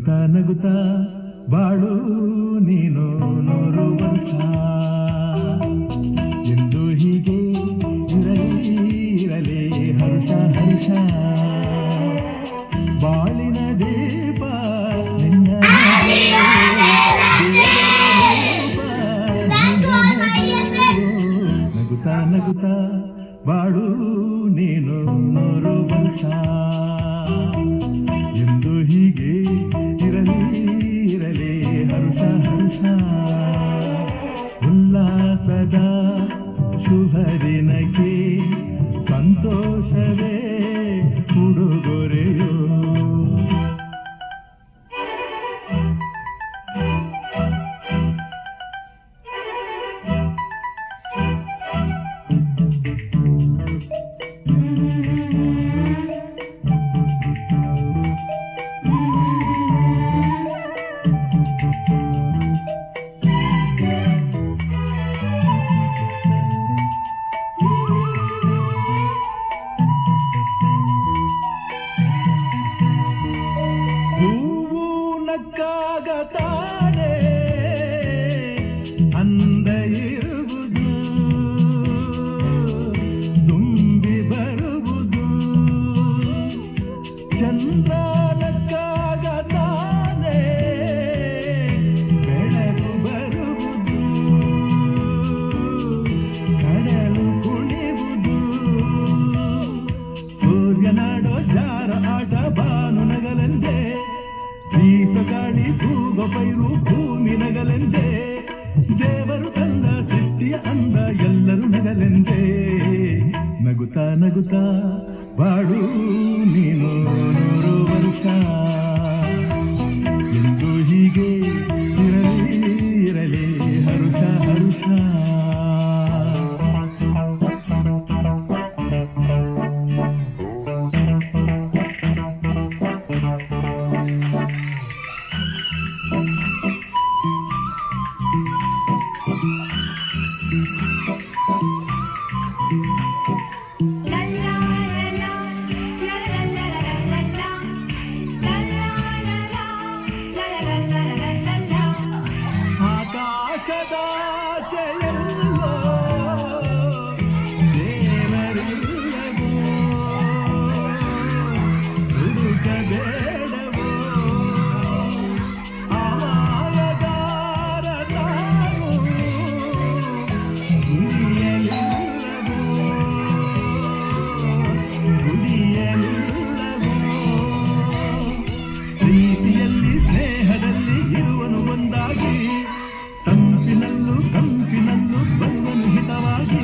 ನಗುತ್ತಾ ನಗುತ್ತಾ ಬಾಳು ನೀನು 100 ವರ್ಷ ಎಂದು ಹೀಗೆ ಇರಲಿ ಹರ್ಷ ಹರ್ಷ ಬಾಳಿನ ದೀಪ ನಿನ್ನ ನಗುತ್ತಾ ನಗುತ್ತಾ ಬಾಳು ನೀನು 100 ವರ್ಷ ಎಂದು ಹೀಗೆ ಇರಲಿ ಹರ್ಷ ಹರ್ಷ ಉಲ್ಲಾಸದ ಶುಭ ದಿನಕ್ಕೆ ಸಂತೋಷವೇ ಉಡುಗೊರೆಯೋ ನಕ್ಕಾಗತಾನೆ ಅಂದ ಇರುವುದು ತುಂಬಿ ಬರುವುದು ಚಂದ್ರ ನಕ್ಕಾಗತಾನೆ ಬೆಳಕು ಬರುವುದು ಕಡಲು ಕುಣಿವುದು ಸೂರ್ಯನಾಡೋ ಜಾರ ಆಟ ಬಾನು ನಗಲೆಂದೇ ಗಾಳಿ ತೂಗ ಪೈರು ಭೂಮಿ ನಗಲೆಂದೇ ದೇವರು ತಂದ ಸೃಷ್ಟಿಯ ಅಂದ ಎಲ್ಲರೂ ನಗಲೆಂದೇ ನಗುತ್ತಾ ನಗುತ್ತಾ ಬಾಳು ನೀನು 100 ವರ್ಷ ಎಂದು ಹೀಗೆ ಇರಲಿ ಹರುಷ ಹರುಷ ಆಕಾಶದಾಚೆಯಲ್ಲೋ ದೇವರಿಲ್ಲವೋ ಹುಡುಕಬೇಡವೋ ಆಯಗಾರ ತಾನು ಗುಡಿಯಲಿಲ್ಲವೋ ಪ್ರೀತಿಯಲ್ಲಿ ಸ್ನೇಹದಲ್ಲಿ ಇರುವನು ಒಂದಾಗಿ ತಂಪಿನಲ್ಲೂ ಕಂಪಿನಲ್ಲೂ ಬರುವನು ಹಿತವಾಗಿ